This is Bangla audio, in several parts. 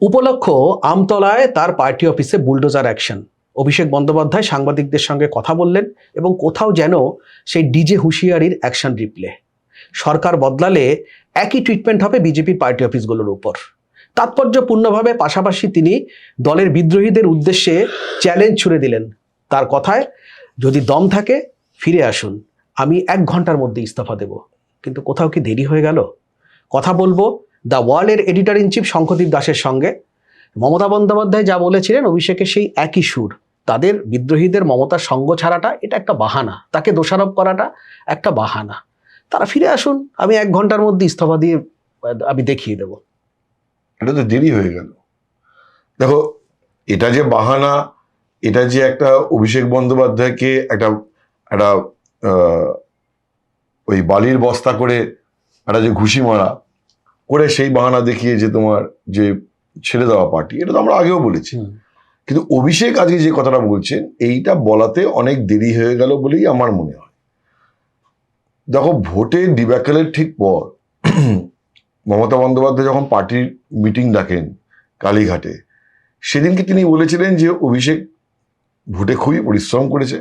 উপলক্ষ আমতলায় তার পার্টি অফিসে বুলডোজার অ্যাকশন। অভিষেক বন্দ্যোপাধ্যায় সাংবাদিকদের সঙ্গে কথা বললেন এবং কোথাও যেন সেই ডিজে হুঁশিয়ারির অ্যাকশন রিপ্লে। সরকার বদলালে একই ট্রিটমেন্ট হবে বিজেপির পার্টি অফিসগুলোর উপর। তাৎপর্যপূর্ণভাবে পাশাপাশি তিনি দলের বিদ্রোহীদের উদ্দেশ্যে চ্যালেঞ্জ ছুড়ে দিলেন। তার কথায়, যদি দম থাকে ফিরে আসুন, আমি 1 ঘন্টার মধ্যে ইস্তফা দেব। কিন্তু কোথাও কি দেরি হয়ে গেল? কথা বলবো দ্য ওয়ার্ল্ডের এডিটর ইন চিফ শঙ্খদীপ দাসের সঙ্গে। মমতা বন্দ্যোপাধ্যায় যা বলেছিলেন, অভিষেকের সেই একই সুর। তাদের বিদ্রোহীদের মমতার সঙ্গ ছাড়াটা এটা একটা বাহানা, তাকে দোষারোপ করাটা একটা বাহানা। তারা ফিরে আসুন, আমি 1 ঘন্টার মধ্যে ইস্তফা দিয়ে আমি দেখিয়ে দেব। এটা তো দেরি হয়ে গেল। দেখো, এটা যে বাহানা, এটা যে একটা অভিষেক বন্দ্যোপাধ্যায়কে একটা একটা ওই বালির বস্তা করে একটা যে ঘুষি মারা করে সেই বাহানা দেখিয়ে যে তোমার যে ছেড়ে দেওয়া পার্টি, এটা তো আমরা আগেও বলেছি। কিন্তু অভিষেক আজকে যে কথাটা বলছেন, এইটা বলাতে অনেক দেরি হয়ে গেল বলেই আমার মনে হয়। দেখো, ভোটের ডিব্যাকেলের ঠিক পর মমতা বন্দ্যোপাধ্যায় যখন পার্টির মিটিং ডাকেন কালীঘাটে, সেদিনকে তিনি বলেছিলেন যে অভিষেক ভোটে খুবই পরিশ্রম করেছে,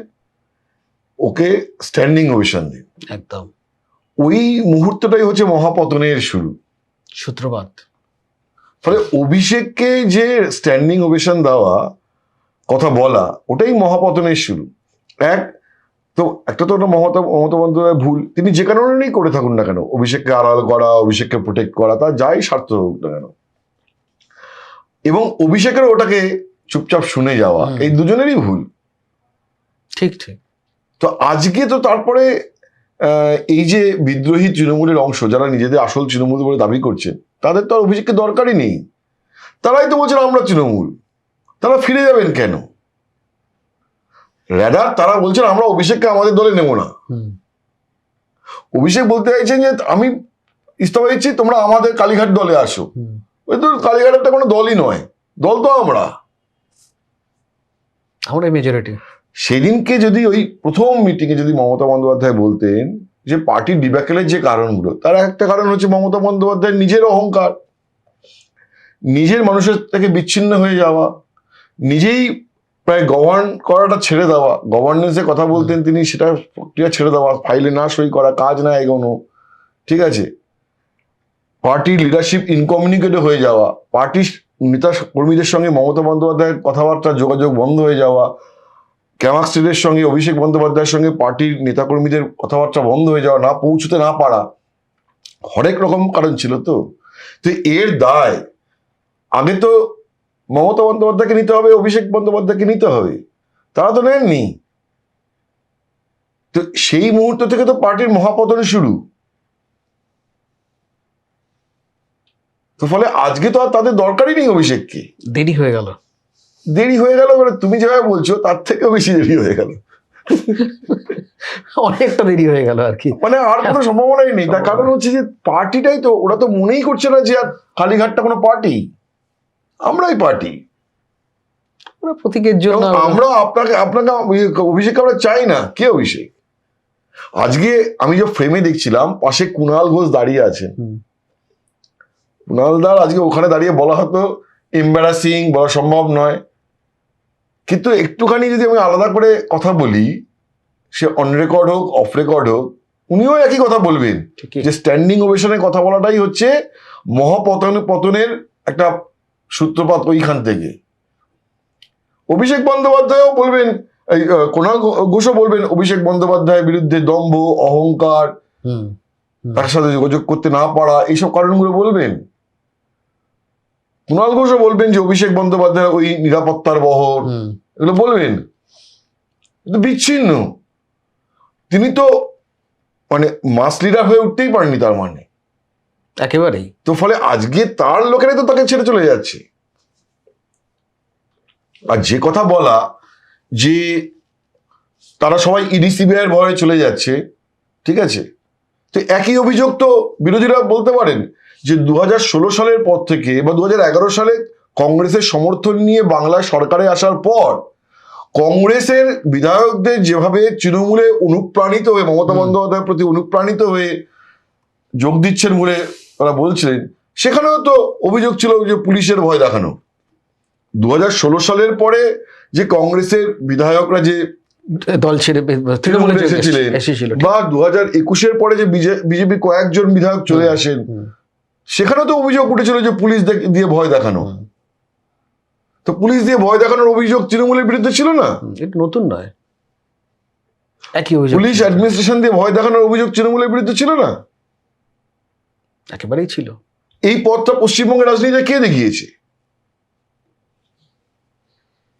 ওকে স্ট্যান্ডিং ওভেশন দিন। একদম ওই মুহূর্তটাই হচ্ছে মহাপতনের শুরু, সূত্রপাত। ফলে অভিষেককে যে স্ট্যান্ডিং ওভেশন দেওয়া, কথা বলা, ওটাই মহাপতনের শুরু। একটা তো মমতা বন্দ্যোপাধ্যায় ভুল, তিনি যে কারণেই করে থাকুন না কেন, অভিষেককে আড়াল করা, অভিষেককে প্রোটেক্ট করা, তার যাই স্বার্থ হোক না কেন, এবং অভিষেকের ওটাকে চুপচাপ শুনে যাওয়া, এই দুজনেরই ভুল। ঠিক ঠিক। তো আজকে তো তারপরে এই যে বিদ্রোহী তৃণমূলের অংশ, যারা নিজেদের আসল তৃণমূল বলে দাবি করছে, তাদের তো আর অভিষেককে দরকারই নেই। তারাই তো বলছেন আমরা তৃণমূল, তারা ফিরে যাবেন কেন? রাদার তারা বলছেন আমরা অভিষেককে আমাদের দলে নেব না। অভিষেক বলতে চাইছেন যে আমি ইস্তফা দিচ্ছি, তোমরা আমাদের কালীঘাট দলে আসো। ওই তো কালীঘাটেরটা কোনো দলই নয়, দল তো আমরা মেজরিটি। সেদিনকে যদি ওই প্রথম মিটিংয়ে যদি মমতা বন্দ্যোপাধ্যায় বলতেন যে পার্টির ডিব্যাকেলের যে কারণগুলো, তার একটা কারণ হচ্ছে মমতা বন্দ্যোপাধ্যায় নিজের অহংকার, নিজের মানুষের থেকে বিচ্ছিন্ন হয়ে যাওয়া, নিজেই প্রায় গভর্ন করাটা ছেড়ে দেওয়া, গভর্নেন্সে কথা বলতেন তিনি, সেটা প্রক্রিয়া ছেড়ে দেওয়া, ফাইলে না সই করা, কাজ না এগোনো, ঠিক আছে, পার্টির লিডারশিপ ইনকমিউনিকেটে হয়ে যাওয়া, পার্টির নেতা কর্মীদের সঙ্গে মমতা বন্দ্যোপাধ্যায়ের কথাবার্তা যোগাযোগ বন্ধ হয়ে যাওয়া, ক্যামাক স্ট্রিটের সঙ্গে অভিষেক বন্দ্যোপাধ্যায়ের সঙ্গে পার্টির নেতাকর্মীদের কথাবার্তা বন্ধ হয়ে যাওয়া, না পৌঁছতে না পারা, হরেক রকম কারণ ছিল। তো এর দায় আগে তো মমতা বন্দ্যোপাধ্যায়কে নিতে হবে, অভিষেক বন্দ্যোপাধ্যায়কে নিতে হবে, তারা তো নেননি। তো সেই মুহূর্ত থেকে তো পার্টির মহাপতন শুরু। তো ফলে আজকে তো আর তাদের দরকারই নেই অভিষেককে। দেরি হয়ে গেল মানে তুমি যেভাবে বলছো তার থেকেও বেশি দেরি হয়ে গেল, অনেকটা দেরি হয়ে গেল আর কি। মানে আর কোনো সম্ভাবনাই নেই। তার কারণ হচ্ছে যে পার্টিটাই তো, ওরা তো মনেই করছে না যে আর কালীঘাটটা কোনো পার্টি, আমরাই পার্টি। প্রতীকের জন্য আমরা আপনাকে অভিষেক আমরা চাই না। কে অভিষেক? আজকে আমি যে ফ্রেমে দেখছিলাম, পাশে কুণাল ঘোষ দাঁড়িয়ে আছেন। কুণালদার আজকে ওখানে দাঁড়িয়ে বলা হতো এম্বারাসিং, বলা সম্ভব নয়, কিন্তু একটুখানি যদি আমি আলাদা করে কথা বলি, সে অন রেকর্ড হোক অফ রেকর্ড হোক, উনিও একই কথা বলবেন যে স্ট্যান্ডিং ওভেশনের কথা বলাটাই হচ্ছে পতনের একটা সূত্রপাত ওইখান থেকে। অভিষেক বন্দ্যোপাধ্যায়ও বলবেন, কুণাল ঘোষও বলবেন অভিষেক বন্দ্যোপাধ্যায়ের বিরুদ্ধে দম্ভ, অহংকার, তার সাথে যোগাযোগ করতে না পারা, এইসব কারণগুলো বলবেন। কুণাল ঘোষও বলবেন যে অভিষেক বন্দ্যোপাধ্যায় ওই নিরাপত্তার বহর, এগুলো বলবেন। কিন্তু বিচ্ছিন্ন, তিনি তো মানে মাস লিডার হয়ে উঠতেই পারেননি, তার মানে একেবারেই। তো ফলে আজকে তার লোকেরাই তো তাকে ছেড়ে চলে যাচ্ছে। আর যে কথা বলা যে তারা সবাই ইডি সিবিআই এর ভয়ে চলে যাচ্ছে, ঠিক আছে, তো একই অভিযোগ তো বিরোধীরা বলতে পারেন যে 2016 সালের পর থেকে বা 2011 সালে কংগ্রেসের সমর্থন নিয়ে বাংলায় সরকারে আসার পর কংগ্রেসের বিধায়কদের যেভাবে তৃণমূলে অনুপ্রাণিত হয়ে, মমতা বন্দ্যোপাধ্যায়ের প্রতি অনুপ্রাণিত হয়ে যোগ দিচ্ছেন বলে তারা বলছিলেন, সেখানেও তো অভিযোগ ছিল যে পুলিশের ভয় দেখানো। 2016 সালের পরে যে কংগ্রেসের বিধায়করা যে দল ছেড়ে তৃণমূলে এসেছিলেন, এসেছিল, বা 2021-এর পরে যে বিজেপি কয়েকজন বিধায়ক চলে আসেন, সেখানেও তো অভিযোগ উঠেছিল যে পুলিশ দিয়ে ভয় দেখানো। তো পুলিশ দিয়ে ভয় দেখানোর অভিযোগ তৃণমূলের বিরুদ্ধে ছিল না, এটা নতুন নয়, একই অভিযোগ। পুলিশ অ্যাডমিনিস্ট্রেশন দিয়ে ভয় দেখানোর অভিযোগ তৃণমূলের বিরুদ্ধে ছিল না, একেবারেই ছিল। এই পথটা পশ্চিমবঙ্গের রাজনীতিতে কে দেখিয়েছে?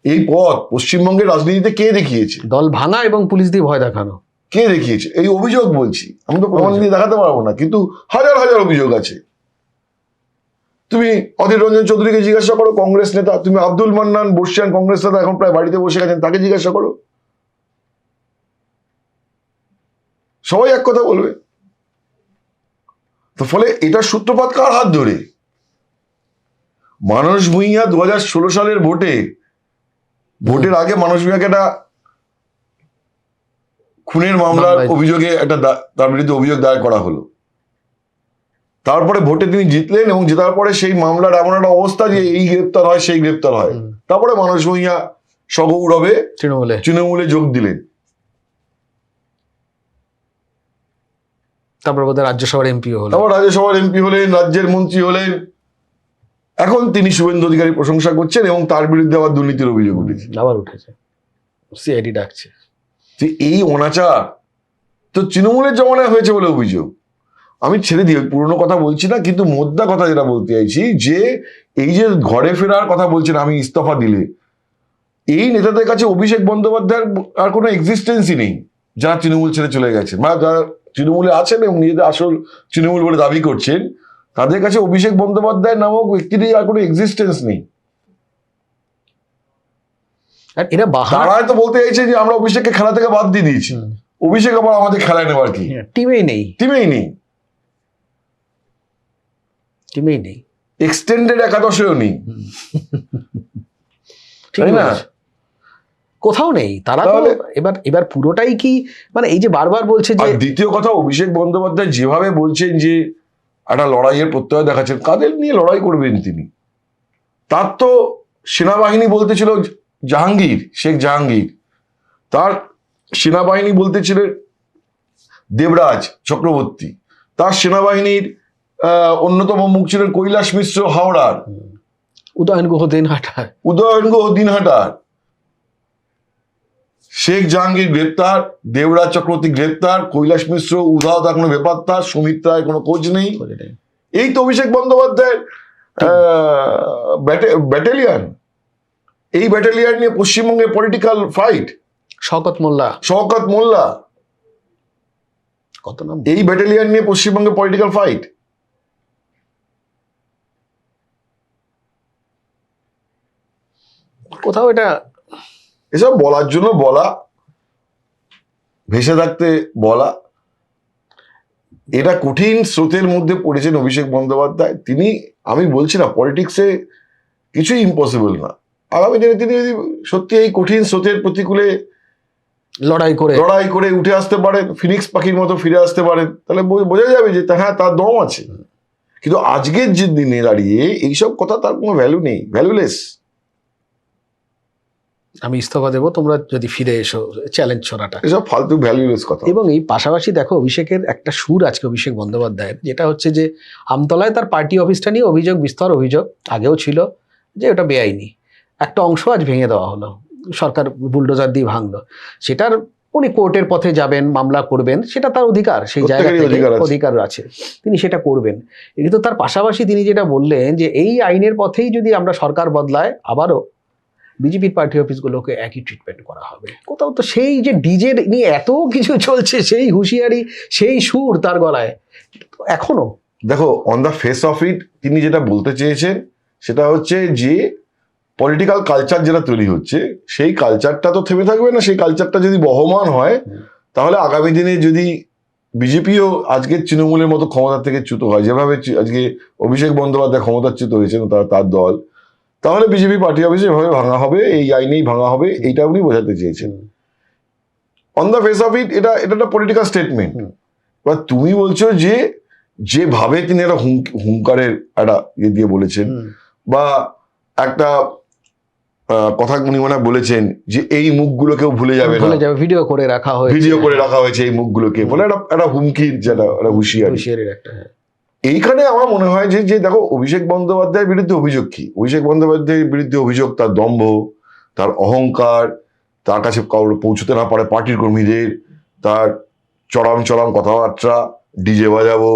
এই পথ পশ্চিমবঙ্গের রাজনীতিতে কে দেখিয়েছে? দল ভাঙা এবং পুলিশ দিয়ে ভয় দেখানো কে দেখিয়েছে? এই অভিযোগ বলছি, আমি তো প্রমাণ দিয়ে দেখাতে পারবো না, কিন্তু হাজার হাজার অভিযোগ আছে। তুমি অধীর রঞ্জন চৌধুরীকে জিজ্ঞাসা করো, কংগ্রেস নেতা। তুমি আব্দুল মান্নান, বর্ষিয়ান কংগ্রেস নেতা, এখন প্রায় বাড়িতে বসে গেছেন, তাকে জিজ্ঞাসা করো, সবাই এক কথা বলবে। তো ফলে এটার সূত্রপাত কার হাত ধরে? মানস ভূঁইয়া 2016 সালের ভোটের আগে মানস ভূঁইয়াকে একটা খুনের মামলার অভিযোগে তার বিরুদ্ধে অভিযোগ দায়ের করা হলো। তারপরে ভোটে তিনি জিতলেন এবং জেতার পরে সেই মামলার এমন একটা অবস্থা যে এই গ্রেপ্তার হয়, সেই গ্রেপ্তার হয়। তারপরে মানস ভূঁইয়া সগৌরবে তৃণমূলে যোগ দিলেন। তারপর বোধহয় রাজ্যসভার এমপি হলেন, তারপর রাজ্যসভার এমপি হলেন, রাজ্যের মন্ত্রী হলেন। এখন তিনি শুভেন্দু অধিকারী প্রশংসা করছেন এবং তার বিরুদ্ধে আবার দুর্নীতির অভিযোগ উঠেছে, সিআইডি ডাকছে। এই অনাচার তো তৃণমূলের জমানায় হয়েছে বলে অভিযোগ। আমি ছেড়ে দিই, পুরোনো কথা বলছি না, কিন্তু মোদ্দা কথা যেটা বলতে চাইছি, যে এই যে ঘরে ফেরার কথা বলছেন আমি ইস্তফা দিলে, এই নেতাদের কাছে অভিষেক বন্দ্যোপাধ্যায়ের আর কোনো এক্সিস্টেন্সই নেই, যারা তৃণমূল ছেড়ে চলে গেছেন বা যারা তৃণমূলে আছেন এবং নিজেদের আসল তৃণমূল বলে দাবি করছেন, তাদের কাছে অভিষেক বন্দ্যোপাধ্যায় নামক ব্যক্তির আর কোনো এক্সিস্টেন্স নেই। তারা তো বলতে চাইছে যে আমরা অভিষেককে খেলা থেকে বাদ দিয়ে দিয়েছি, অভিষেক আবার আমাদের খেলায় নেবার কি? টিমেই নেই, এক্সটেন্ডেড একাদশেও নেই, তাই না? কোথাও নেই তারা। এবার পুরোটাই কি মানে এই যে বারবার বলছে যে, দ্বিতীয় কথা, অভিষেক বন্দ্যোপাধ্যায় যেভাবে বলছেন যে একটা লড়াইয়ের প্রত্যয় দেখাচ্ছেন, কাদের নিয়ে লড়াই করবেন তিনি? তার তো সেনাবাহিনী বলতেছিল শেখ জাহাঙ্গীর, তার সেনাবাহিনী বলতেছিলেন দেবরাজ চক্রবর্তী, তার সেনাবাহিনীর অন্যতম মুখ ছিলেন কৈলাস মিশ্র হাওড়ার, উদয়ন গুহ দিনহাটার। শেখ জাহাঙ্গীর গ্রেপ্তার, দেবরাজ চক্রবর্তী গ্রেপ্তার, কৈলাস মিশ্র উধাও, তার কোনো বেপাত্তা, সুমিত্রায় কোনো খোঁজ নেই। এই তো অভিষেক বন্দ্যোপাধ্যায়ের ব্যাটালিয়ান। এই ব্যাটালিয়ান নিয়ে পশ্চিমবঙ্গে পলিটিক্যাল ফাইট। শওকত মোল্লা কত নাম, এই ব্যাটালিয়ান নিয়ে পশ্চিমবঙ্গে পলিটিক্যাল ফাইট। কোথাও এটা এসব বলার জন্য বলা, ভেসে থাকতে বলা, এটা কঠিন স্রোতের মধ্যে পড়েছেন অভিষেক বন্দ্যোপাধ্যায়। তিনি, আমি বলছি না পলিটিক্সে কিছুই ইম্পসিবল না, আগামী দিনে তিনি যদি সত্যি এই কঠিন স্রোতের প্রতিকূলে লড়াই করে উঠে আসতে পারেন, ফিনিক্স পাখির মতো ফিরে আসতে পারেন, তাহলে বোঝা যাবে যে হ্যাঁ তার দম আছে। কিন্তু আজকের যে দিনে দাঁড়িয়ে এইসব কথা তার কোনো ভ্যালু নেই, ভ্যালুলেস। আমি ইস্তফা দেবো, তোমরা যদি ফিরে এসো, চ্যালেঞ্জ ছড়াটা এসব ফালতু ভ্যালুলেস কথা। এবং এই পাশাপাশি দেখো অভিষেকের একটা সুর আজকে অভিষেক বন্দ্যোপাধ্যায়ের, যেটা হচ্ছে যে আমতলায় তার পার্টি অফিসটা নিয়ে বিস্তর অভিযোগ আগেও ছিল যে ওটা বেআইনি, একটা অংশ আজ ভেঙে দেওয়া হলো, সরকার বুলডোজার দিয়ে ভাঙলো। সেটার উনি কোর্টের পথে যাবেন, মামলা করবেন, সেটা তার অধিকার, সেই জায়গা থেকে অধিকার আছে, তিনি সেটা করবেন। কিন্তু তার পাশাপাশি তিনি যেটা বললেন যে এই আইনের পথেই যদি আমরা সরকার বদলায়, আবারও বিজেপির পার্টি অফিসগুলোকে একই ট্রিটমেন্ট করা হবে। কোথাও তো সেই যে ডিজে নিয়ে এত কিছু চলছে, সেই হুঁশিয়ারি, সেই সুর তার গলায় এখনো। দেখো, on the face of it তিনি যেটা বলতে চেয়েছেন সেটা হচ্ছে যে পলিটিক্যাল কালচার যেটা তৈরি হচ্ছে, সেই কালচারটা তো থেমে থাকবে না। সেই কালচারটা যদি বহমান হয়, তাহলে আগামী দিনে যদি বিজেপিও আজকের তৃণমূলের মতো ক্ষমতা থেকে চ্যুত হয়, যেভাবে আজকে অভিষেক বন্দ্যোপাধ্যায় ক্ষমতাচ্যুত হয়েছেন তার দল, তাহলে বিজেপি পার্টি অফিসে এভাবে ভাঙা হবে, এই আইনেই ভাঙা হবে, এইটা উনি বোঝাতে চেয়েছেন। On the face of it এটা একটা পলিটিক্যাল স্টেটমেন্ট। এবার তুমি বলছো যে যেভাবে তিনি একটা হুঙ্কারের একটা ইয়ে দিয়ে বলেছেন, বা একটা কথা উনি মনে হয় বলেছেন যে এই মুখগুলো কেউ ভুলে যাবে না, ভিডিও করে রাখা হয়েছে এই মুখগুলোকে, বলে একটা হুমকির, যেটা একটা হুঁশিয়ারি একটা। এইখানে আমার মনে হয় যে দেখো, অভিষেক বন্দ্যোপাধ্যায়ের বিরুদ্ধে অভিযোগ কি? অভিষেক বন্দ্যোপাধ্যায়ের বিরুদ্ধে অভিযোগ তার দম্ভ, তার অহংকার, তার কাছে কারোর পৌঁছতে না পারে পার্টির কর্মীদের, তার চড়াম কথাবার্তা, ডিজে বাজাবো,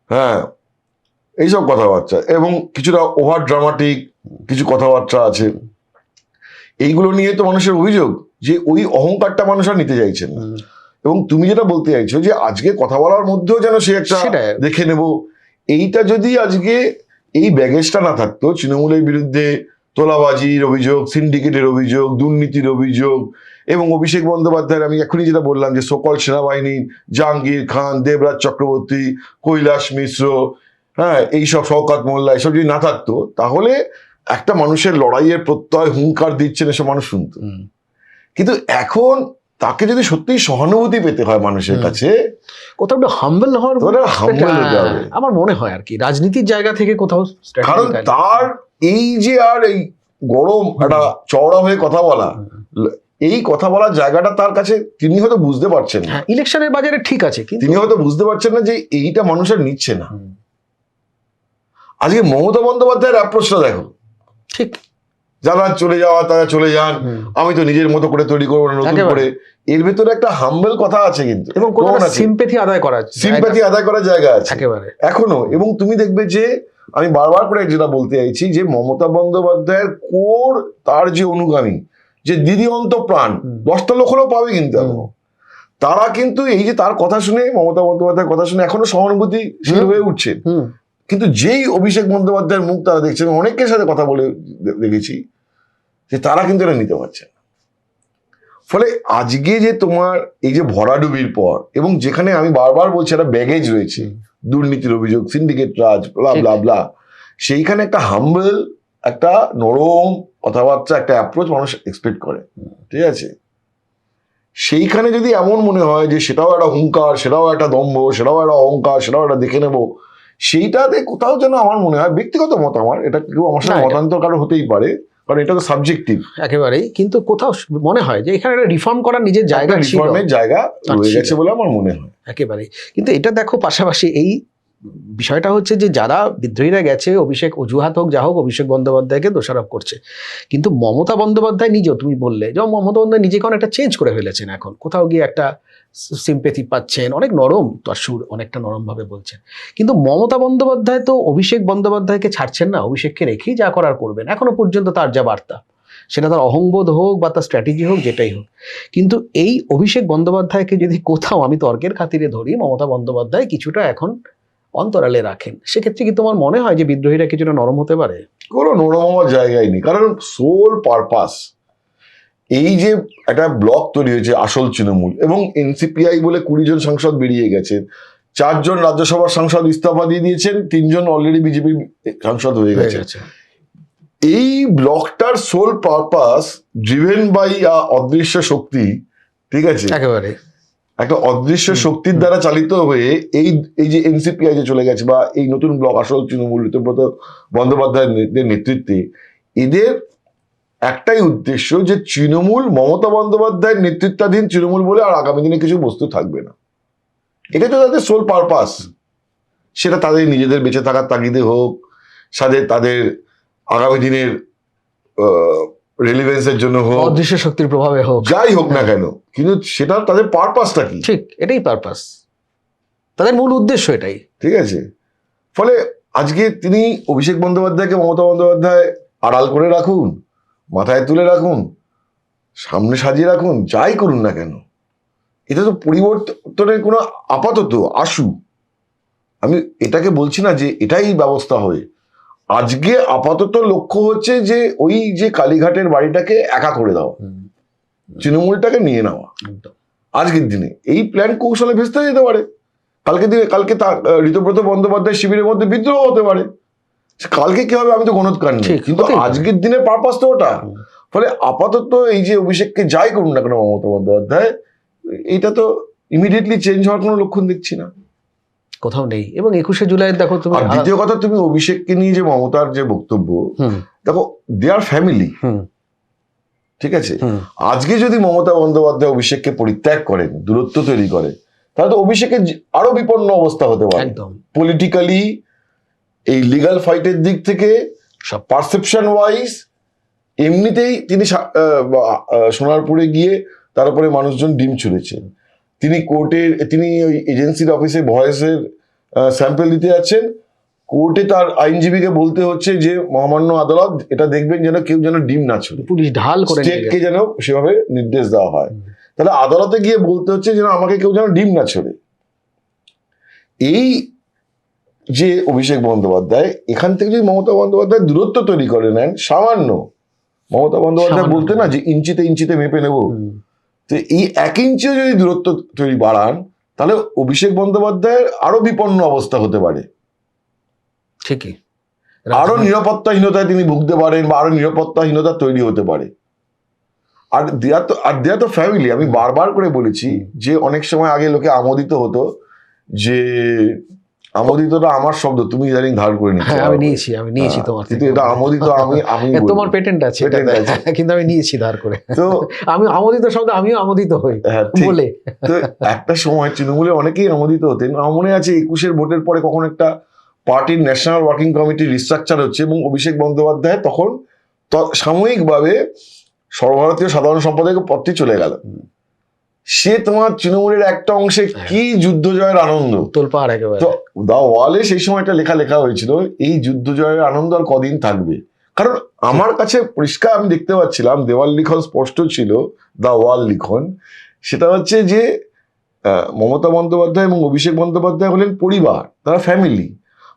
হ্যাঁ, এইসব কথাবার্তা, এবং কিছুটা ওভার ড্রামাটিক কিছু কথাবার্তা আছে। এইগুলো নিয়ে তো মানুষের অভিযোগ যে ওই অহংকারটা মানুষ আর নিতে চাইছেন না। এবং তুমি যেটা বলতে চাইছো যে আজকে কথা বলার মধ্যেও যেন সে একটা দেখে নেব, এইটা যদি আজকে এই ব্যাগেজটা না থাকতো, তৃণমূলের বিরুদ্ধে তোলাবাজির অভিযোগ, সিন্ডিকেটের অভিযোগ, দুর্নীতির অভিযোগ, এবং অভিষেক বন্দ্যোপাধ্যায়ের আমি এখনই যেটা বললাম যে সকল সেনাবাহিনী, জাহাঙ্গীর খান, দেবরাজ চক্রবর্তী, কৈলাস মিশ্র, হ্যাঁ, এইসব শওকত মোল্লা, এসব যদি না থাকতো, তাহলে একটা মানুষের লড়াইয়ের প্রত্যয় হুঙ্কার দিচ্ছেন এসব মানুষ শুনতো। কিন্তু এখন তাকে যদি সত্যি সহানুভূতি পেতে হয় মানুষের কাছে, কোথাও একটু হাম্বল হওয়ার, আমার মনে হয় আর কি, রাজনীতির জায়গা থেকে কোথাও, কারণ তার এই যে আর এই গরম একটা চওড়া হয়ে কথা বলা, এই কথা বলার জায়গাটা তার কাছে তিনি হয়তো বুঝতে পারছেন না। ইলেকশনের বাজারে ঠিক আছে, তিনি হয়তো বুঝতে পারছেন না যে এইটা মানুষের নিচ্ছে না। আজকে মমতা বন্দ্যোপাধ্যায়ের অ্যাপ্রোচটা দেখো, ঠিক, যারা চলে যাওয়া তারা চলে যান, আমি তো নিজের মতো করে তৈরি করবো না নতুন করে, এর ভেতরে একটা হাম্বল কথা আছে কিন্তু, এবং সিম্প্যাথি আদায় করার জায়গা আছে একেবারে এখনো। এবং তুমি দেখবে যে আমি বারবার করে যেটা বলতে চাইছি যে মমতা বন্দ্যোপাধ্যায়ের কোর, তার যে অনুগামী, যে দিদি অন্ত প্রাণ 10টা লোক হলেও পাবে কিন্তু এখনো, তারা কিন্তু এই যে তার কথা শুনে, মমতা বন্দ্যোপাধ্যায়ের কথা শুনে এখনো সহানুভূতিশীল হয়ে উঠছে। কিন্তু যেই অভিষেক বন্দ্যোপাধ্যায়ের মুখ তারা দেখছে, অনেকের সাথে কথা বলে দেখেছি যে তারা কিন্তু এটা নিতে পারছে না। ফলে আজকে যে তোমার এই যে ভরাডুবির পর, এবং যেখানে আমি বারবার বলছি একটা ব্যাগেজ রয়েছে, দুর্নীতির অভিযোগ, সিন্ডিকেট রাজ, ব্লা ব্লা ব্লা, সেইখানে একটা হাম্বল, একটা নরম কথাবার্তা, একটা অ্যাপ্রোচ মানুষ এক্সপেক্ট করে, ঠিক আছে? সেইখানে যদি এমন মনে হয় যে সেটাও একটা হুঙ্কার, সেটাও একটা দম্ভ, সেটাও একটা অহংকার, সেটাও একটা দেখে নেবো, সেইটাতে কোথাও যেন আমার মনে হয়, ব্যক্তিগত মত আমার, এটা কেউ আমার সাথে মতান্তর কারণ হতেই পারে, কারণ এটা তো সাবজেক্টিভ একেবারেই, কিন্তু কোথাও মনে হয় যে এখানে একটা রিফর্ম করার নিজের জায়গা, রিফর্মের জায়গা রয়ে গেছে বলে আমার মনে হয় একেবারেই। কিন্তু এটা দেখো, পাশাপাশি এই বিষয়টা হচ্ছে যে যারা বিদ্রোহীরা গেছে, অভিষেক অজুহাত হোক যা হোক, অভিষেক বন্দ্যোপাধ্যায়কে দোষারোপ করছে, কিন্তু মমতা বন্দ্যোপাধ্যায় নিজেও, তুমি বললে যে মমতা বন্দ্যোপাধ্যায় নিজেকে অনেকটা চেঞ্জ করে ফেলেছেন, এখন কোথাও গিয়ে একটা সিম্পেথি পাচ্ছেন, অনেক নরম, তার সুর অনেকটা নরম ভাবে বলছেন। কিন্তু মমতা বন্দ্যোপাধ্যায় তো অভিষেক বন্দ্যোপাধ্যায়কে ছাড়ছেন না, অভিষেককে রেখেই যা করার করবেন, এখনো পর্যন্ত তার যা বার্তা, সেটা তার অহংবোধ হোক বা তার স্ট্র্যাটেজি হোক, যেটাই হোক। কিন্তু এই অভিষেক বন্দ্যোপাধ্যায়কে যদি কোথাও আমি তর্কের খাতিরে ধরি, মমতা বন্দ্যোপাধ্যায় কিছুটা এখন অন্তরালে রাখেন, সেক্ষেত্রে কি তোমার মনে হয় যে বিদ্রোহীরা কিছুটা নরম হতে পারে? কোনো নরম হওয়ার জায়গায় নেই, কারণ সোল পারপাস এই যে একটা ব্লক তৈরি হয়েছে আসল তৃণমূল, এবং এনসিপিআই বলে 20 জন সাংসদ বেরিয়ে গেছেন, 4 জন রাজ্যসভার সাংসদ ইস্তফা দিয়ে দিয়েছেন, 3 জন অলরেডি বিজেপি সাংসদ হয়ে গেছে। এই ব্লকটার সোল পারপাস ড্রিভেন বাই অদৃশ্য শক্তি, ঠিক আছে, একেবারে একটা অদৃশ্য শক্তির দ্বারা চালিত হয়ে এই যে এনসিপিআই যে চলে গেছে, বা এই নতুন ব্লক আসল তৃণমূল ঋতব্রত বন্দ্যোপাধ্যায়ের নেতৃত্বে, এদের একটাই উদ্দেশ্য যে তৃণমূল, মমতা বন্দ্যোপাধ্যায়ের নেতৃত্বাধীন তৃণমূল বলে আর আগামী দিনে কিছু বস্তু থাকবে না। এটা তো তাদের সোল পারপাস, সেটা তাদের নিজেদের বেঁচে থাকার তাগিদে হোক, তাদের আগামী দিনের রেলিভেন্সের জন্য হোক, অদৃশ্য শক্তির প্রভাবে হোক, যাই হোক না কেন, কিন্তু সেটা তাদের পারপাসটা কি? ঠিক, এটাই পারপাস, তাদের মূল উদ্দেশ্য এটাই, ঠিক আছে। ফলে আজকে তিনি অভিষেক বন্দ্যোপাধ্যায়কে মমতা বন্দ্যোপাধ্যায় আড়াল করে রাখুন, মাথায় তুলে রাখুন, সামনে সাজিয়ে রাখুন, যাই করুন না কেন, এটা তো পরিবর্তনের কোনো আপাতত আসু, আমি এটাকে বলছি না যে এটাই ব্যবস্থা হয়ে, আজকে আপাতত লক্ষ্য হচ্ছে যে ওই যে কালীঘাটের বাড়িটাকে একা করে দেওয়া, তৃণমূলটাকে নিয়ে নেওয়া। আজকের দিনে এই প্ল্যান কৌশলে ভেস্তে যেতে পারে, কালকে তার ঋতব্রত বন্দ্যোপাধ্যায় শিবিরের মধ্যে বিদ্রোহ হতে পারে, কালকে কি হবে আমি তো গণৎকার নেই, কিন্তু আজকের দিনের পারপাস তো ওটা। ফলে আপাতত এই যে অভিষেককে যাই করুন না কেন মমতা বন্দ্যোপাধ্যায়, এইটা তো ইমিডিয়েটলি চেঞ্জ হওয়ার কোনো লক্ষণ দেখছি না। কোথাও নেই। এবং 21শে জুলাই দেখো তুমি, আর দ্বিতীয় কথা, তুমি অভিষেককে নিয়ে যে মমতার যে বক্তব্য, দেখো দে আর ফ্যামিলি, ঠিক আছে? আজকে যদি মমতা বন্দ্যোপাধ্যায় অভিষেককে পরিত্যাগ করেন, দূরত্ব তৈরি করে, তাহলে তো অভিষেকের আরো বিপন্ন অবস্থা হতে পারে একদম পলিটিক্যালি, এই লিগাল ফাইটের দিক থেকে, পারসেপশন ওয়াইজ। এমনিতেই তিনি সোনারপুরে গিয়ে তার উপরে মানুষজন ডিম ছুঁড়েছেন, তিনি কোর্টের, তিনি ওই এজেন্সির অফিসে ভয়েসের স্যাম্পল দিতে যাচ্ছেন, কোর্টে তার আইনজীবীকে বলতে হচ্ছে যে মহামান্য আদালত এটা দেখবেন যেন কেউ যেন ডিম না ছুড়ে, পুলিশ ঢাল করে স্টেটকে যেন সেভাবে নির্দেশ দেওয়া হয়। তাহলে আদালতে গিয়ে বলতে হচ্ছে যেন আমাকে কেউ যেন ডিম না ছড়ে। এই যে অভিষেক বন্দ্যোপাধ্যায়, এখান থেকে যদি মমতা বন্দ্যোপাধ্যায় দূরত্ব তৈরি করে নেন সামান্য, মমতা বন্দ্যোপাধ্যায় বলতে না যে ইঞ্চিতে ইঞ্চিতে মেপে নেব, তো এই 1 ইঞ্চিও যদি দূরত্ব তৈরি বাড়ান, তাহলে অভিষেক বন্দ্যোপাধ্যায়ের আরো বিপন্ন অবস্থা হতে পারে, ঠিকই, আরো নিরাপত্তাহীনতায় তিনি ভুগতে পারেন, বা আরো নিরাপত্তাহীনতা তৈরি হতে পারে। আর দেয়া তো ফ্যামিলি। আমি বারবার করে বলেছি যে অনেক সময় আগে লোকে আমোদিত হতো, যে আমোদিতটা আমার শব্দ, তুমি ইদানিং ধার করে নিচ্ছ। আমি নিয়েছি তোমার, কিন্তু এটা আমোদিত আমি তোমার পেটেন্ট আছে, কিন্তু আমি নিয়েছি ধার করে। তো আমি আমোদিত শব্দ, আমিও আমোদিত হই বলে। তো একটা সময় তৃণমূলে অনেকেই আমোদিত হতেন। আমার মনে আছে 21-এর ভোটের পরে কখন একটা পার্টির ন্যাশনাল ওয়ার্কিং কমিটি রিস্ট্রাকচার হচ্ছে, এবং অভিষেক বন্দ্যোপাধ্যায় তখন সাময়িকভাবে সর্বভারতীয় সাধারণ সম্পাদকের পদটি চলে গেল। সে তোমার তৃণমূলের একটা অংশে কি যুদ্ধ জয়ের আনন্দ, তোলপাড় একেবারে। তো দা ওয়ালে সেই সময় একটা লেখা হয়েছিল, এই যুদ্ধ জয়ের আনন্দ আর কদিন থাকবে। কারণ আমার কাছে পরিষ্কার আমি দেখতে পাচ্ছিলাম, দেওয়াল লিখন স্পষ্ট ছিল, দা ওয়াল লিখন, সেটা হচ্ছে যে মমতা বন্দ্যোপাধ্যায় এবং অভিষেক বন্দ্যোপাধ্যায় হলেন পরিবার, তারা ফ্যামিলি।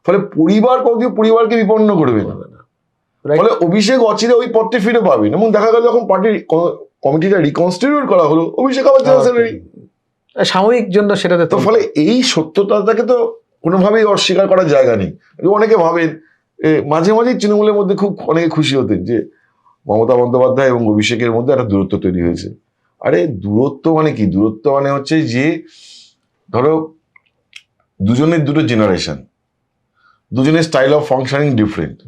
ফলে পরিবার কাউকে পরিবারকে বিপন্ন করবে না। ফলে অভিষেক অচিরে ওই পদটি ফিরে পাবেন। এবং দেখা গেল যখন পার্টির কমিটিটা রিকনস্টিটিউট করা হলো, অভিষেক আবার সাময়িক জন্য সেটাতে। তো ফলে এই সত্যতাটাকে তো কোনোভাবেই অস্বীকার করার জায়গা নেই। অনেকে ভাবেন, মাঝে মাঝেই তৃণমূলের মধ্যে অনেকে খুশি হতেন যে মমতা বন্দ্যোপাধ্যায় এবং অভিষেকের মধ্যে একটা দূরত্ব তৈরি হয়েছে। আরে দূরত্ব মানে কি? দূরত্ব মানে হচ্ছে যে ধরো দুজনের দুটো জেনারেশন, দুজনের স্টাইল অফ ফাংশনিং ডিফারেন্ট।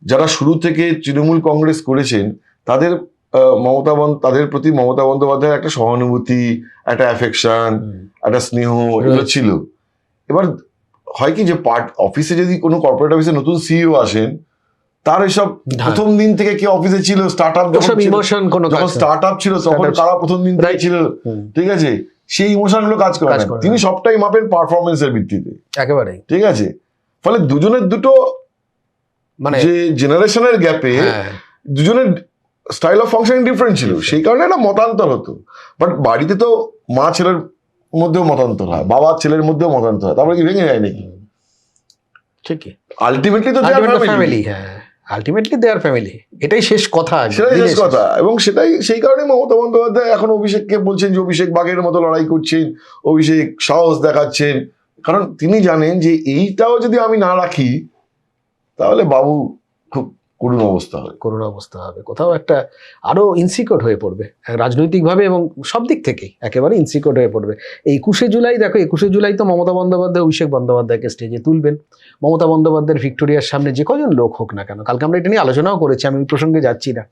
যারা শুরু থেকে তৃণমূল কংগ্রেস করেছেন তাদের তাদের প্রতি মমতা বন্দ্যোপাধ্যায়ের একটা সহানুভূতি, একটা অ্যাফেকশন, একটা স্নেহ এগুলো ছিল। এবার হয় কি যে অফিসে যদি কোনো কর্পোরেট অফিসে নতুন সিইও আসেন, তার এসব প্রথম দিন থেকে কি অফিসে ছিল, স্টার্ট আপ যখন স্টার্ট আপ ছিল তখন তারা প্রথম দিন থেকে ছিল, ঠিক আছে, সেই ইমোশন গুলো কাজ করে না। তিনি সবটাই মাপেন পারফরমেন্সের ভিত্তিতে একেবারে, ঠিক আছে। ফলে দুজনের দুটো মানে যে জেনারেশনের গ্যাপে দুজনের স্টাইল অফ ফাংশনিং ডিফারেন্ট ছিল, সেই কারণে একটা মতান্তর হতো। বাট বাড়িতে তো মা ছেলের মধ্যেও মতান্তর হয়, বাবা ছেলের মধ্যেও মতান্তর হয়, তারপরে কি ভেঙে যায় নাকি? ঠিকই, আলটিমেটলি তো ফ্যামিলি। আলটিমেটলি দেয়ার ফ্যামিলি, এটাই শেষ কথা, সেটাই শেষ কথা। এবং সেটাই, সেই কারণে মমতা বন্দ্যোপাধ্যায় এখন অভিষেককে বলছেন যে অভিষেক বাঘের মতো লড়াই করছেন, অভিষেক সাহস দেখাচ্ছেন। কারণ তিনি জানেন যে এইটাও যদি আমি না রাখি তাহলে বাবু খুব করুণ অবস্থা হবে, কোথাও একটা আরো ইনসিকিউর হয়ে পড়বে রাজনৈতিকভাবে এবং সব দিক থেকেই, একেবারে ইনসিকিউর হয়ে পড়বে। 21শে জুলাই দেখো, 21শে জুলাই তো মমতা বন্দ্যোপাধ্যায় অভিষেক বন্দ্যোপাধ্যায়কে স্টেজে তুলবেন। মমতা বন্দ্যোপাধ্যায়ের ভিক্টোরিয়ার সামনে যে কজন লোক হোক না কেন, কালকে আমরা এটা নিয়ে আলোচনাও করেছি, আমি ওই প্রসঙ্গে যাচ্ছি না,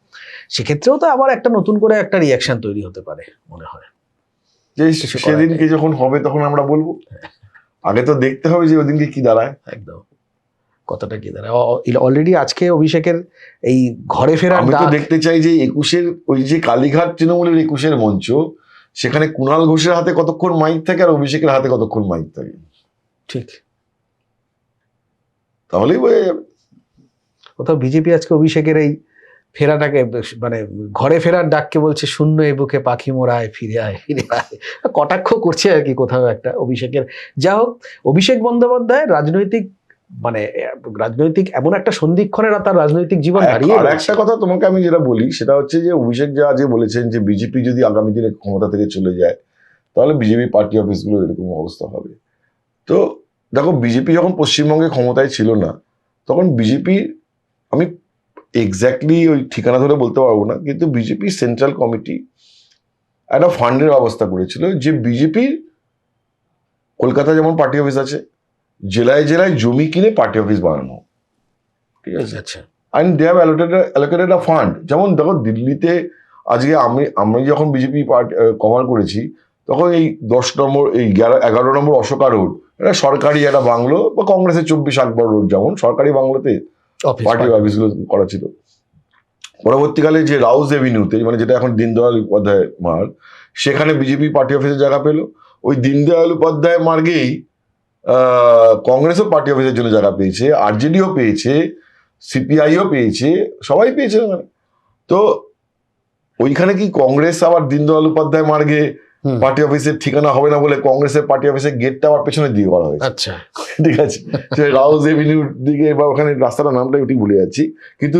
সেক্ষেত্রেও তো আবার একটা নতুন করে একটা রিয়াকশন তৈরি হতে পারে মনে হয়। যে সেদিনকে যখন হবে তখন আমরা বলবো, আগে তো দেখতে হবে যে ওদিনকে কি দাঁড়ায়, একদম কতটা কি দাঁড়ায়। অলরেডি আজকে অভিষেকের এই ঘরে ফেরার, আমি তো দেখতে চাই যে 21-এর ওই যে কালীঘাট তৃণমূলের 21-এর মঞ্চ, সেখানে কুণাল ঘোষের হাতে কতক্ষণ মাইক থাকে আর অভিষেকের হাতে কতক্ষণ মাইক থাকে, ঠিক তাহলেই বোঝা যাবে। কোথাও বিজেপি আজকে অভিষেকের এই ফেরাটাকে, মানে ঘরে ফেরার ডাককে বলছে শূন্য এ বুকে পাখি মোড়ায়, ফিরে আয় ফিরে আয়, কটাক্ষ করছে আর কি কোথাও একটা অভিষেকের। যা হোক, অভিষেক বন্দ্যোপাধ্যায় রাজনৈতিক এমন একটা সন্ধিক্ষণে তার রাজনৈতিক জীবন দাঁড়িয়ে। আর একটা কথা তোমাকে আমি যেটা বলি সেটা হচ্ছে যে অভিষেক যা আজকে বলেছেন যে বিজেপি যদি আগামী দিনে ক্ষমতা থেকে চলে যায় তাহলে বিজেপি পার্টি অফিসগুলো এরকম অবস্থা হবে। তো দেখো, বিজেপি যখন পশ্চিমবঙ্গে ক্ষমতায় ছিল না তখন বিজেপি, আমি এক্স্যাক্টলি ওই ঠিকানা ধরে বলতে পারবো না, কিন্তু বিজেপি সেন্ট্রাল কমিটি একটা ফান্ডের ব্যবস্থা করেছিল যে বিজেপির কলকাতা যেমন পার্টি অফিস আছে, জেলায় জেলায় জমি কিনে পার্টি অফিস বানানো, ঠিক আছে, আচ্ছা and they have allocated a fund. যেমন দেখো দিল্লিতে আজকে আমি যখন বিজেপি পার্টি কভার করেছি, তখন এই 10 নম্বর এই 11 নম্বর অশোকা রোড, এটা সরকারি একটা বাংলো, বা কংগ্রেসের 24 আকবর রোড যেমন সরকারি বাংলোতে পার্টি অফিসগুলো করা ছিল। পরবর্তীকালে যে রাউজ এভিনিউতে, মানে যেটা এখন দীনদয়াল উপাধ্যায় মার্গ, সেখানে বিজেপি পার্টি অফিসের জায়গা পেল। ওই দীনদয়াল উপাধ্যায় মার্গেই কংগ্রেসও পার্টি অফিসের জন্য জায়গা পেয়েছে, আরজেডিও পেয়েছে, সিপিআইও পেয়েছে, সবাই পেয়েছে। মানে তো ওইখানে কি কংগ্রেস আবার দীনদয়াল উপাধ্যায় মার্গে পার্টি অফিসের ঠিকানা হবে না বলে কংগ্রেসের পার্টি অফিসের গেটটা আবার পেছনের দিকে করা হয়েছে। আচ্ছা ঠিক আছে, রাউজ এভিনিউর দিকে বা ওখানে রাস্তাটার নামটা ঠিক ভুলে যাচ্ছি, কিন্তু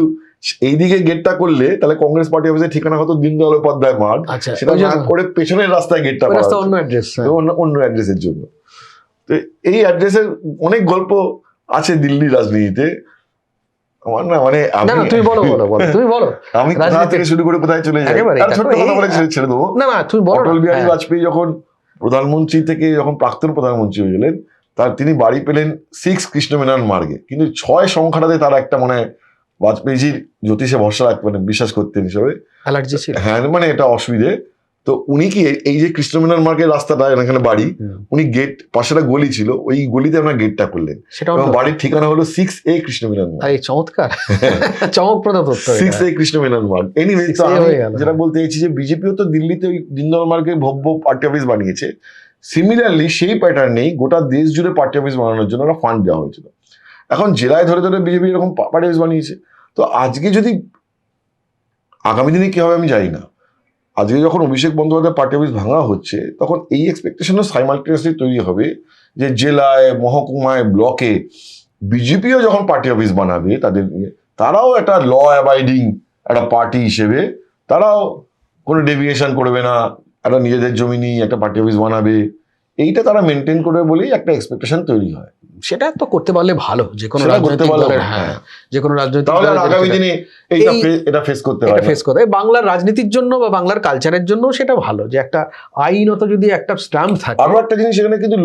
এইদিকে গেটটা করলে তাহলে কংগ্রেস পার্টি অফিসের ঠিকানা হতো দীনদয়াল উপাধ্যায় মার্গ, সেটা না করে পেছনের রাস্তায় গেটটা অন্য অ্যাড্রেস, অন্য অ্যাড্রেসের জন্য। তো এই অ্যাড্রেসের অনেক গল্প আছে দিল্লি রাজনীতিতে। আমার না মানে তুমি বলো তুমি বলো, আমি কোথা থেকে শুরু করে কোথায় চলে যাই, ছোট্ট কথা বলে ছেড়ে দেবো। না তুমি বলো। অটল বিহারী বাজপেয়ী যখন প্রধানমন্ত্রী থেকে যখন প্রাক্তন প্রধানমন্ত্রী হয়ে গেলেন, তিনি বাড়ি পেলেন 6 কৃষ্ণমেনন মার্গে, কিন্তু 6 সংখ্যাটাতে তার একটা মানে বাজপেয়ীজির জ্যোতিষে ভরসা রাখবেন, বিশ্বাস করতেন হিসাবে অ্যালার্জি ছিল, হ্যাঁ মানে এটা অসুবিধে। তো উনি কি এই যে কৃষ্ণমেনন মার্গের রাস্তাটা এখানে বাড়ি, উনি গেট পাশে একটা গলি ছিল, ওই গলিতে আপনার গেটটা করলেন, এবং বাড়ির ঠিকানা হলো 6A কৃষ্ণমেনন মার্গ। চমৎকার, চমকপ্রদ তথ্য। 6A কৃষ্ণমেনন মার্গ। এনিওয়ে, যেটা বলতে চাইছি যে বিজেপিও তো দিল্লিতে ওই দীনদয়াল মার্গে ভব্য পার্টি অফিস বানিয়েছে। সিমিলারলি সেই প্যাটার্নেই গোটা দেশ জুড়ে পার্টি অফিস বানানোর জন্য একটা ফান্ড দেওয়া হয়েছিল। এখন জেলায় ধরে ধরে বিজেপি এরকম পার্টি অফিস বানিয়েছে। তো আজকে যদি আগামী দিনে কি হবে আমি জানি না। আজকে যখন অভিষেক বন্দ্যোপাধ্যায় পার্টি অফিস ভাঙা হচ্ছে, তখন এই এক্সপেকটেশনও সাইমালটেনিয়াসলি তৈরি হবে যে জেলায়, মহকুমায়, ব্লকে বিজেপিও যখন পার্টি অফিস বানাবে তাদের নিয়ে, তারাও একটা ল অ্যাবাইডিং একটা পার্টি হিসেবে তারাও কোনো ডেভিয়েশন করবে না, একটা নিজেদের জমি নিয়ে একটা পার্টি অফিস বানাবে, এইটা তারা মেনটেন করবে বলেই একটা এক্সপেকটেশন তৈরি হয়। সেটা তো করতে পারলে ভালো, যে কোনো রাজনৈতিক দলের, যে কোনো রাজনৈতিক তাহলে আগামী দিনে এটা ফেস করতে হয়, ফেস করতে বাংলার রাজনীতির জন্য বা বাংলার কালচারের জন্য সেটা ভালো যে একটা আইনত যদি একটা স্ট্যাম্প থাকে। আরো একটা জিনিস এখানে কিন্তু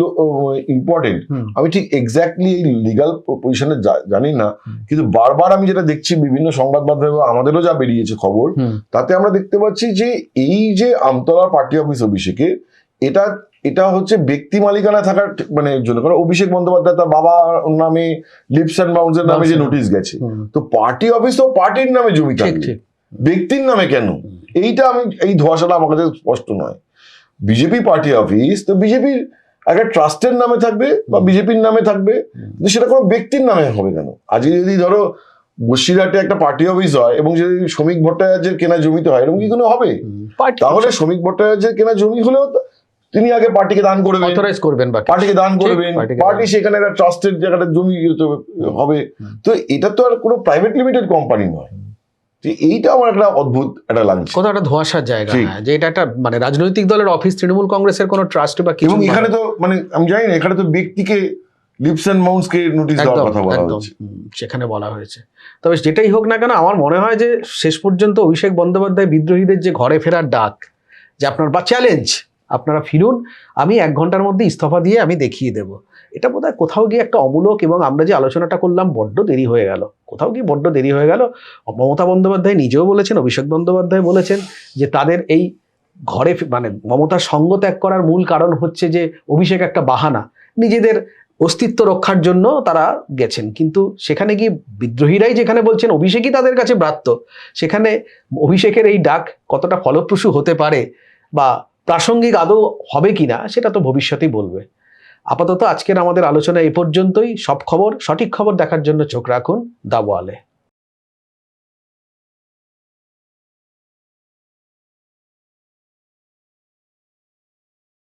ইম্পর্টেন্ট, আমি ঠিক এক্স্যাক্টলি এই লিগাল পজিশনে জানি না, কিন্তু বারবার আমি যেটা দেখছি বিভিন্ন সংবাদ মাধ্যমে, আমাদেরও যা বেরিয়েছে খবর, তাতে আমরা দেখতে পাচ্ছি যে এই যে আমতলা পার্টি অফিস অভিষেকে, এটা হচ্ছে ব্যক্তি মালিকানা থাকার মানে জন্য, কারণ অভিষেক বন্দ্যোপাধ্যায় তার বাবার নামে লিপস অ্যান্ড বাউন্সের নামে যে নোটিশ গেছে, তো পার্টি অফিস তো পার্টির নামে জমি থাকবে, ব্যক্তির নামে কেন? এইটা এই ধোঁয়াশাটা আমার কাছে স্পষ্ট নয়। বিজেপি পার্টি অফিস তো বিজেপির একটা ট্রাস্টের নামে থাকবে বা বিজেপির নামে থাকবে, কিন্তু সেটা কোনো ব্যক্তির নামে হবে কেন? আজকে যদি ধরো বসিরহাটে একটা পার্টি অফিস হয় এবং যদি শ্রমিক ভট্টাচার্যের কেনা জমিতে হয়, এরকম কি কোনো হবে? তাহলে শ্রমিক ভট্টাচার্যের কেনা জমি হলেও তিনি আগে পার্টিকে দান করবেন, অথরাইজ করবেন, পার্টিকে দান করবেন, পার্টি সেখানে একটা ট্রাস্টেড জায়গাটা জমি হবে। তো এটা তো আর কোনো প্রাইভেট লিমিটেড কোম্পানি নয়। এইটা আমার একটা অদ্ভুত একটা লাগছে, কোথাও একটা ধোঁয়াশার জায়গা, যে এটা একটা মানে রাজনৈতিক দলের অফিস, তৃণমূল কংগ্রেসের কোনো ট্রাস্ট বা কিছু। এবং এখানে তো মানে আমি জানি না, এখানে তো ব্যক্তিকে লিপস এন্ড মাউন্টসকে নোটিশ দেওয়ার কথা বলা হচ্ছে, সেখানে বলা হয়েছে। তবে যেটাই হোক না কেন, আমার মনে হয় যে শেষ পর্যন্ত অভিষেক বন্দ্যোপাধ্যায় বিদ্রোহীদের যে ঘরে ফেরার ডাক, যে আপনার বা চ্যালেঞ্জ, আপনারা ফিরুন, আমি 1 ঘন্টার মধ্যে ইস্তফা দিয়ে আমি দেখিয়ে দেব, এটা বোধহয় কোথাও গিয়ে একটা অমূলক, এবং আমরা যে আলোচনাটা করলাম বড্ড দেরি হয়ে গেল, কোথাও গিয়ে বড্ড দেরি হয়ে গেল। মমতা বন্দ্যোপাধ্যায় নিজেও বলেছেন, অভিষেক বন্দ্যোপাধ্যায় বলেছেন যে তাদের এই ঘরে মানে মমতার সঙ্গ ত্যাগ করার মূল কারণ হচ্ছে যে অভিষেক একটা বাহানা, নিজেদের অস্তিত্ব রক্ষার জন্য তারা গেছেন। কিন্তু সেখানে গিয়ে বিদ্রোহীরাই যেখানে বলছেন অভিষেকই তাদের কাছে ব্রাত্য, সেখানে অভিষেকের এই ডাক কতটা ফলপ্রসূ হতে পারে বা প্রাসঙ্গিক আদৌ হবে কিনা, সেটা তো ভবিষ্যতেই বলবে। আপাতত আজকের আমাদের আলোচনা এই পর্যন্তই। সব খবর, সঠিক খবর দেখার জন্য চোখ রাখুন দ্য ওয়ালে।